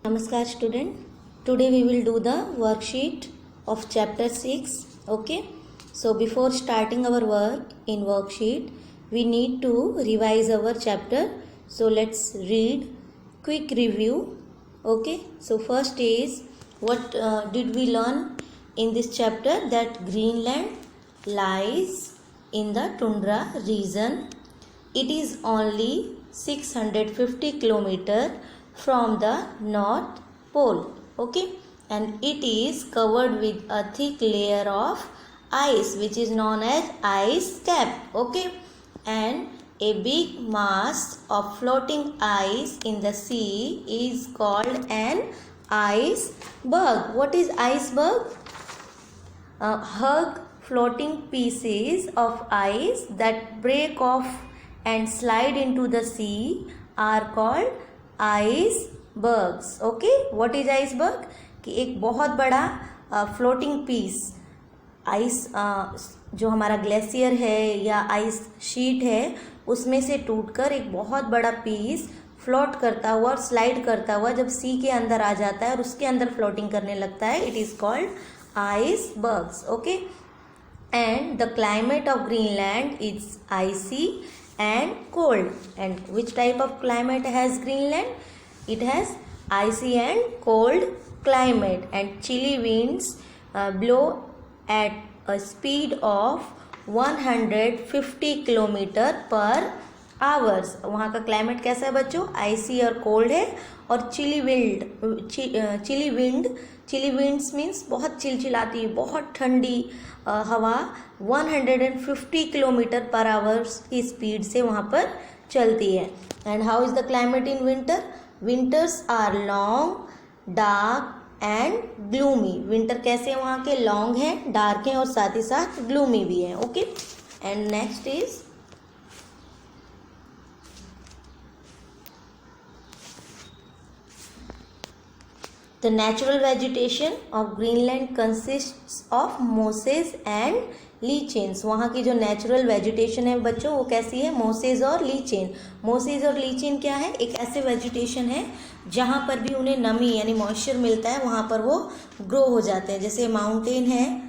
Namaskar student. Today we will do the worksheet of chapter 6. Okay. So before starting our work in worksheet, we need to revise our chapter. So let's read quick review. Okay. So first is what did we learn in this chapter? That Greenland lies in the tundra region. It is only 650 kilometers from the North Pole. Okay, and it is covered with a thick layer of ice which is known as ice cap. Okay, and a big mass of floating ice in the sea is called an iceberg. What is iceberg? Hug floating pieces of ice that break off and slide into the sea are called icebergs. Okay, what is iceberg? कि एक बहुत बड़ा floating piece ice जो हमारा glacier है या ice sheet है उसमें से टूटकर एक बहुत बड़ा पीस फ्लोट करता हुआ और स्लाइड करता हुआ जब सी के अंदर आ जाता है और उसके अंदर फ्लोटिंग करने लगता है, it is called icebergs. Okay, and the climate of Greenland is icy and cold. And which type of climate has Greenland? It has icy and cold climate, and chilly winds blow at a speed of 150 kilometre पर hours. वहाँ का climate कैसा है बच्चों? आइसी और cold है. और chilli winds means बहुत चिलचिलाती है, बहुत ठंडी हवा 150 किलोमीटर पर आवर्स की स्पीड से वहाँ पर चलती है. And how is the climate in winter? Winters are long, dark and gloomy. Winter कैसे हैं वहाँ के? लॉन्ग हैं, डार्क हैं और साथ ही साथ ग्लूमी भी हैं. Okay, and next is the natural vegetation of Greenland consists of mosses and lichens. वहाँ की जो नेचुरल वेजिटेशन है बच्चों वो कैसी है? मोसेज और लीचेन. मोसेज और लीचेन क्या है? एक ऐसे वेजिटेशन है जहाँ पर भी उन्हें नमी यानी मॉइस्चर मिलता है वहाँ पर वो ग्रो हो जाते हैं. जैसे माउंटेन है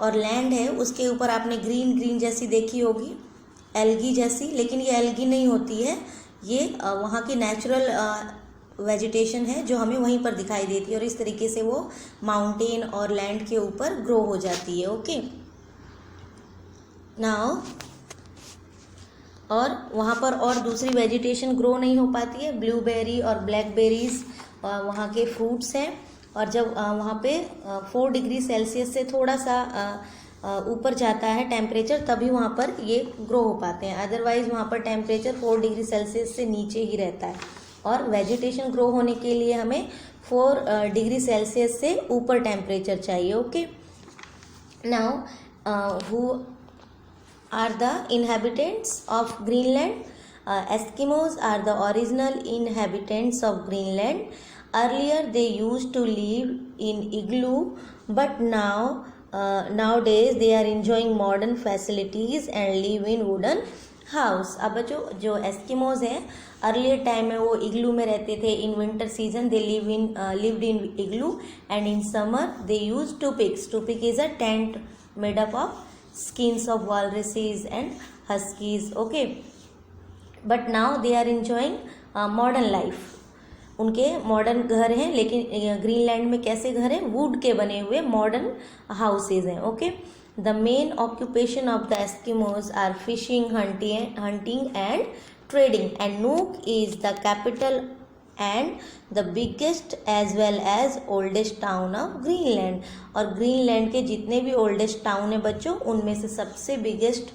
और लैंड है, उसके ऊपर आपने ग्रीन जैसी देखी होगी, एल्गी जैसी, लेकिन ये एल्गी नहीं होती है, ये वहाँ की नेचुरल वेजिटेशन है जो हमें वहीं पर दिखाई देती है और इस तरीके से वो माउंटेन और लैंड के ऊपर ग्रो हो जाती है. ओके, नाउ और वहाँ पर और दूसरी वेजिटेशन ग्रो नहीं हो पाती है. ब्लूबेरी और ब्लैकबेरीज वहाँ के फ्रूट्स हैं, और जब वहाँ पे 4 डिग्री सेल्सियस से थोड़ा सा ऊपर जाता है टेम्परेचर तभी वहाँ पर ये ग्रो हो पाते हैं. अदरवाइज वहाँ पर टेम्परेचर 4 डिग्री सेल्सियस से नीचे ही रहता है, और वेजिटेशन ग्रो होने के लिए हमें 4 डिग्री सेल्सियस से ऊपर टेम्परेचर चाहिए. Okay, now who are the inhabitants of Greenland? Eskimos are the original inhabitants of Greenland. Earlier they used to live in igloo, but nowadays they are enjoying modern facilities and live in wooden house. अब जो Eskimos हैं earlier time में वो इग्लू में रहते थे. In winter season they lived in igloo, and in summer they use tupiks. Tupik is a tent made up of skins of walruses and huskies. Okay, but now they are enjoying modern life. उनके modern घर हैं, लेकिन Greenland में कैसे घर हैं? Would के बने हुए मॉडर्न हाउसेज हैं. Okay, the main occupation of the Eskimos are fishing, hunting and trading, and Nuuk is the capital and the biggest as well as oldest town of Greenland. और Greenland के जितने भी oldest town है बच्चों उनमें से सबसे बिगेस्ट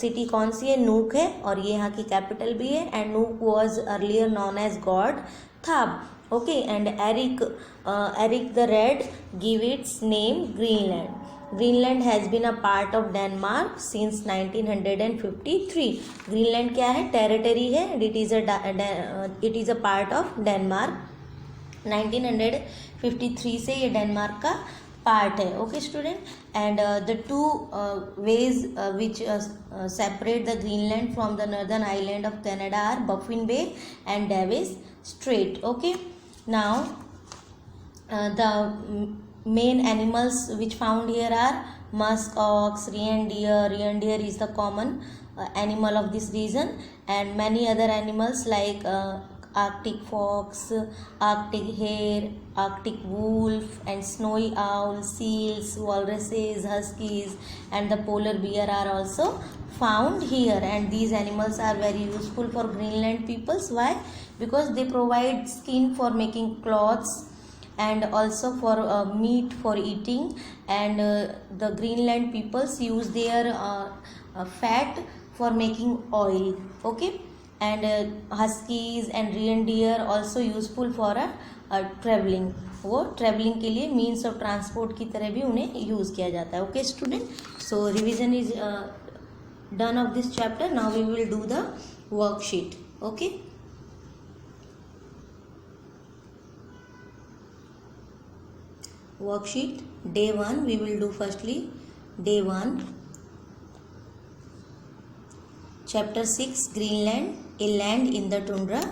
सिटी कौन सी है? नूक है, और ये यहाँ की कैपिटल भी है. And Nuuk was earlier known as Godthab. Okay, and Erik the Red give its name Greenland. Greenland has been a part of Denmark since 1953. Greenland क्या है? टेरिटरी है, and it is a part of Denmark. 1953 से ये Denmark का part है. Okay student, and the two ways which separate the Greenland from the northern island of Canada are Baffin Bay and Davis Strait. Okay, Now the main animals which found here are musk ox, reindeer. Reindeer is the common animal of this region, and many other animals like Arctic fox, Arctic hare, Arctic wolf, and snowy owl, seals, walruses, huskies, and the polar bear are also found here. And these animals are very useful for Greenland peoples. Why? Because they provide skin for making clothes, and also for meat for eating, and the Greenland peoples use their fat for making oil. Okay, and huskies and reindeer also useful for traveling. वो travelling के लिए means of transport की तरह भी उन्हें use किया जाता है. Okay student, so revision is done of this chapter. Now we will do the worksheet. Okay, worksheet day 1. We will do firstly day 1, chapter 6, Greenland, a land in the tundra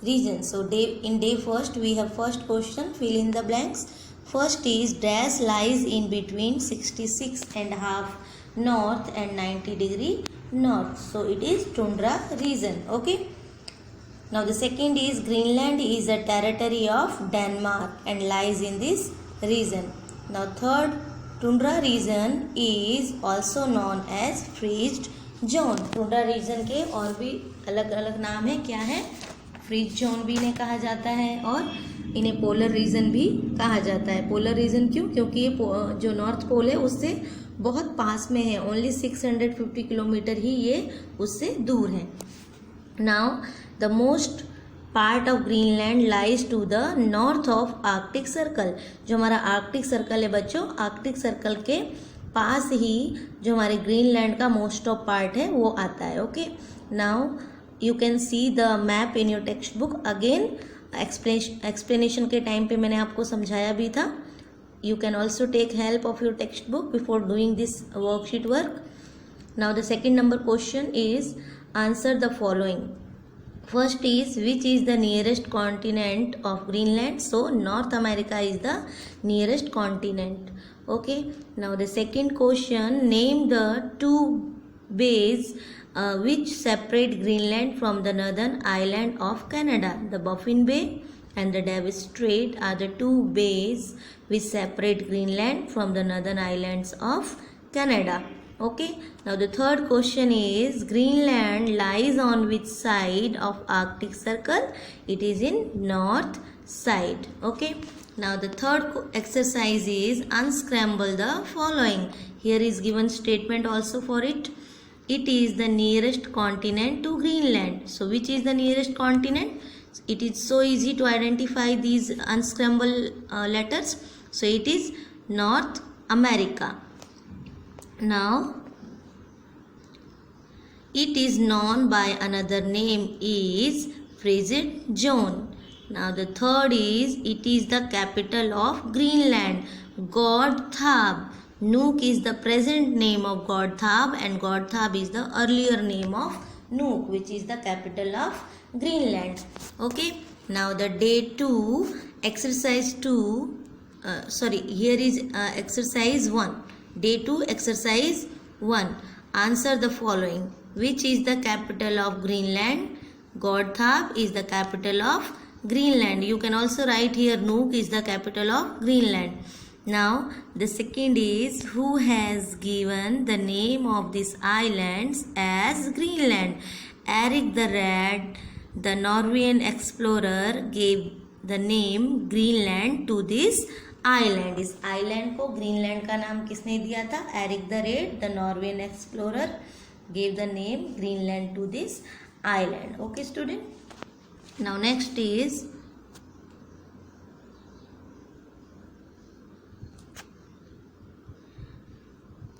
region. So in day first we have first question, fill in the blanks. First is dash lies in between 66.5 north and 90° north. So it is tundra region. Okay, now the second is Greenland is a territory of Denmark and lies in this region. Now third, tundra region is also known as freeze zone. tundra region के और भी अलग अलग नाम है. क्या है? Freeze zone भी इन्हें कहा जाता है और इन्हें पोलर रीजन भी कहा जाता है. पोलर रीजन क्यों? क्योंकि ये जो नॉर्थ पोल है उससे बहुत पास में है. ओनली 650 किलोमीटर ही ये उससे दूर है. Now the most part of Greenland lies to the north of Arctic circle. जो हमारा आर्कटिक सर्कल है बच्चों, आर्कटिक सर्कल के पास ही जो हमारे ग्रीनलैंड का मोस्ट ऑफ पार्ट है वो आता है. Okay, now you can see the map in your text book. Again explanation के टाइम पे मैंने आपको समझाया भी था. You can also take help of your text book before doing this worksheet work. Now the second number question is answer the following. First is, which is the nearest continent of Greenland? So North America is the nearest continent. Okay, now the second question, name the two bays which separate Greenland from the northern island of Canada. The Baffin Bay and the Davis Strait are the two bays which separate Greenland from the northern islands of Canada. Okay, now the third question is, Greenland lies on which side of Arctic Circle? It is in north side. Okay, now the third exercise is unscramble the following. Here is given statement also for it. It is the nearest continent to Greenland. So which is the nearest continent? It is so easy to identify these unscramble letters. So it is North America. Now it is known by another name is freeze zone. Now the third is, it is the capital of Greenland, Gotthab. Nuuk is the present name of Gotthab and Gotthab is the earlier name of Nuuk, which is the capital of Greenland. Okay, now the day 2 exercise 2 here is exercise 1. Day 2 exercise 1. Answer the following. Which is the capital of Greenland? Gotthab is the capital of Greenland. You can also write here Nuuk is the capital of Greenland. Now the second is, who has given the name of these islands as Greenland? Erik the Red, the Norwegian explorer, gave the name Greenland to this island. इस island को Greenland का नाम किसने दिया था? Eric the Red, the Norwegian explorer, gave the name Greenland to this island. Okay student, now next is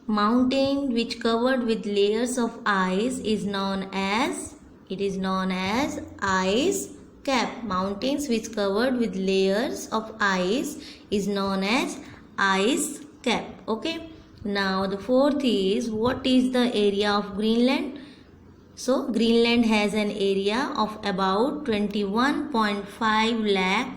mountain which covered with layers of ice is known as ice cap. Mountains which covered with layers of ice is known as ice cap. Okay, now the fourth is, what is the area of Greenland? So Greenland has an area of about 21.5 lakh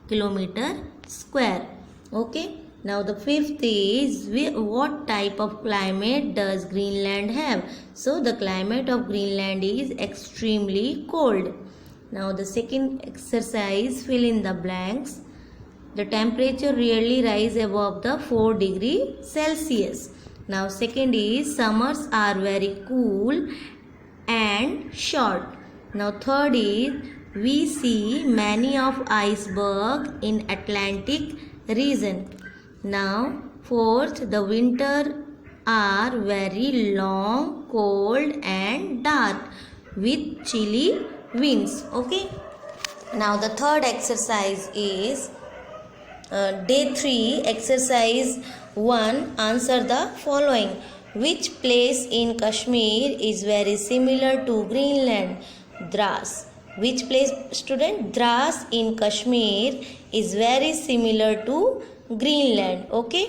kilometer square. Okay. Now the fifth is what type of climate does Greenland have? So the climate of Greenland is extremely cold. Now the second exercise, fill in the blanks. The temperature rarely rise above the 4 degree Celsius. Now second is summers are very cool and short. Now third is we see many of iceberg in Atlantic region. Now fourth, the winter are very long, cold and dark with chilly winds. Okay. Now the third exercise is day 3, exercise 1. Answer the following. Which place in Kashmir is very similar to Greenland? Dras. Which place, student? Dras in Kashmir is very similar to Greenland. Okay.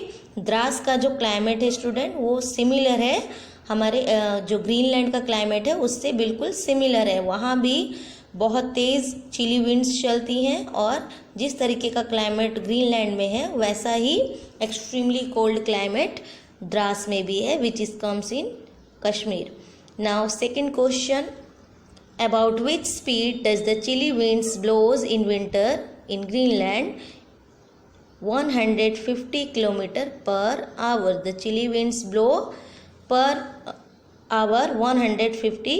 Dras का जो climate है student वो similar है हमारे जो Greenland का climate है उससे बिल्कुल सिमिलर है. वहाँ भी बहुत तेज़ चिली विंड्स चलती हैं और जिस तरीके का क्लाइमेट ग्रीनलैंड में है वैसा ही एक्सट्रीमली कोल्ड क्लाइमेट द्रास में भी है which is comes in Kashmir. Now second question, about which speed does the chilly winds blows in winter in Greenland? 150 km per hour. The chilly winds blow per hour 150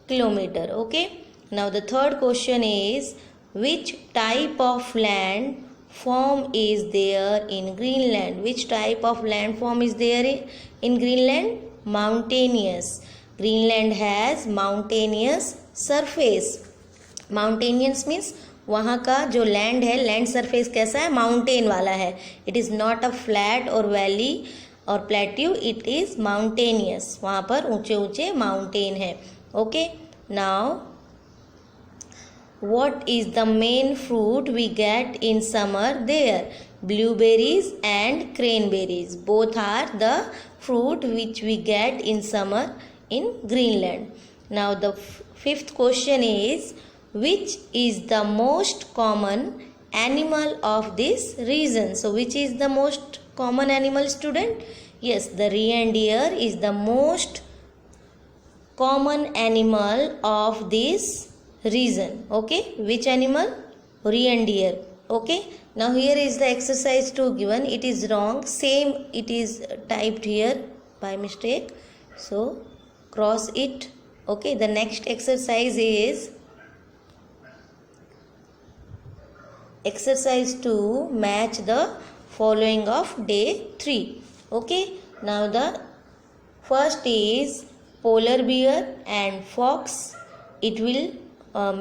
km. Okay. Now the third question is, which type of land form is there in Greenland? Which type of land form is there in Greenland? Mountainous. Greenland has mountainous surface. Mountainous means वहाँ का जो land है, land surface कैसा है? Mountain वाला है. It is not a flat or valley or plateau, it is mountainous. वहाँ पर ऊंचे ऊंचे माउंटेन है. Okay. Now what is the main fruit we get in summer there? Blueberries and cranberries both are the fruit which we get in summer in Greenland. Now the fifth question is, which is the most common animal of this region? So which is the most common animal, student? Yes, the reindeer is the most common animal of this region. Okay, which animal? Reindeer. Okay. Now here is the exercise 2 given. It is wrong, same it is typed here by mistake, so cross it. Okay. The next exercise is exercise 2, match the following of day 3. Okay. Now the first is polar bear and fox. It will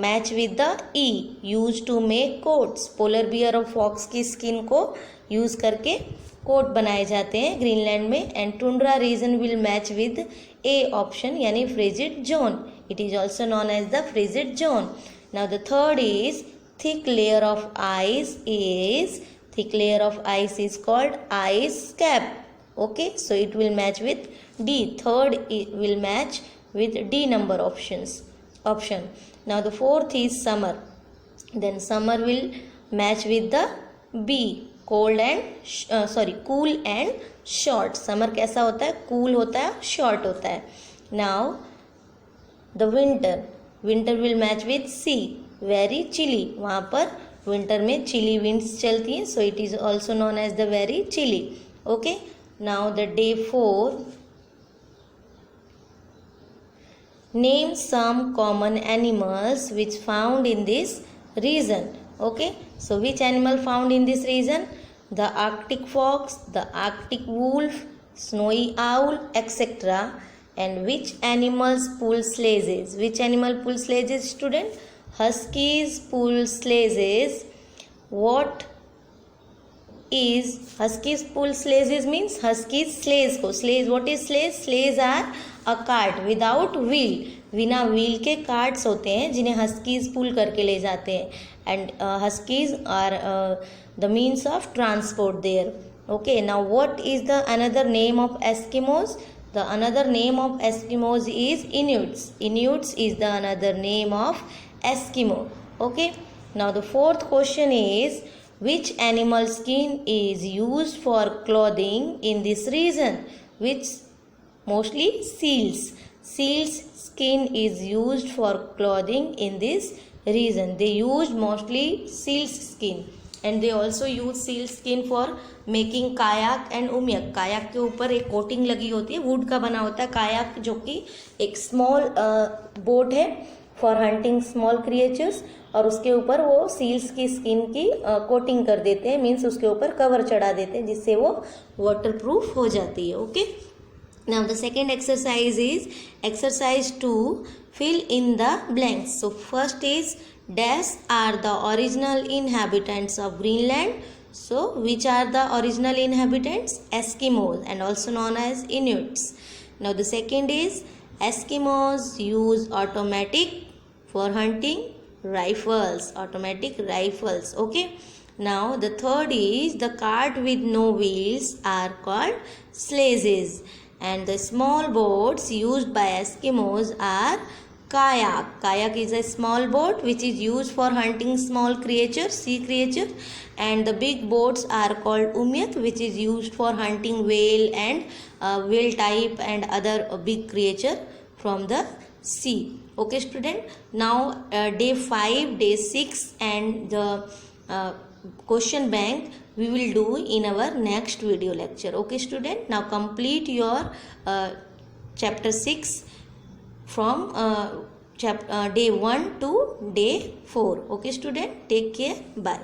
match with the E, used to make coats. polar bear और fox की skin को use करके coat बनाए जाते हैं Greenland में. And tundra region will match with A option यानी frigid zone. It is also known as the frigid zone. Now the third is thick layer of ice is called ice cap. Okay, so it will match with D. Third it will match with D number option. Now the fourth is summer. Then summer will match with the B, cool and short. Summer कैसा होता है? Cool होता है, short होता है. Now the winter will match with C, very chilly. वहाँ पर winter में चिली विंड्स चलती हैं, so it is also known as the very chilly. Okay. Now the day 4, name some common animals which found in this region. Okay. So which animal found in this region? The Arctic fox, the Arctic wolf, snowy owl, etcetera. And which animals pull sledges? Which animal pull sledges, student? Huskies pull sledges. What is huskies pull sledges means? Huskies sleighs को. Sleighs, what is sleighs? Sleighs are a cart without wheel. बिना wheel के carts होते हैं जिन्हें huskies pull करके ले जाते हैं. And huskies are the means of transport there. Okay. Now what is the another name of Eskimos? The another name of Eskimos is Inuits. Inuits is the another name of Eskimo. Okay. Now the fourth question is, which animal skin is used for clothing in this region? Which? Mostly seals. Seals skin is used for clothing in this region. They used mostly seals skin and they also use seal skin for making kayak and umyak. कायाक के ऊपर एक coating लगी होती है, would का बना होता है कायाक, जो कि एक स्मॉल बोट है फॉर हंटिंग स्मॉल क्रिएचर्स, और उसके ऊपर वो सील्स की स्किन की कोटिंग कर देते हैं, मीन्स उसके ऊपर कवर चढ़ा देते हैं जिससे वो वाटर प्रूफ हो जाती है. Okay. Now the second exercise is exercise 2. Fill in the blanks. So first is dash are the original inhabitants of Greenland. So which are the original inhabitants? Eskimos and also known as Inuits. Now the second is Eskimos use automatic for hunting rifles. Automatic rifles. Okay. Now the third is the cart with no wheels are called sledges. And the small boats used by Eskimos are kayak. Kayak is a small boat which is used for hunting small creatures, sea creatures, and the big boats are called umyak, which is used for hunting whale and whale type and other big creature from the sea. Okay student, now day 5, day 6 and the question bank we will do in our next video lecture. Okay student, now complete your chapter 6 from day 1 to day 4. Okay student, take care, bye.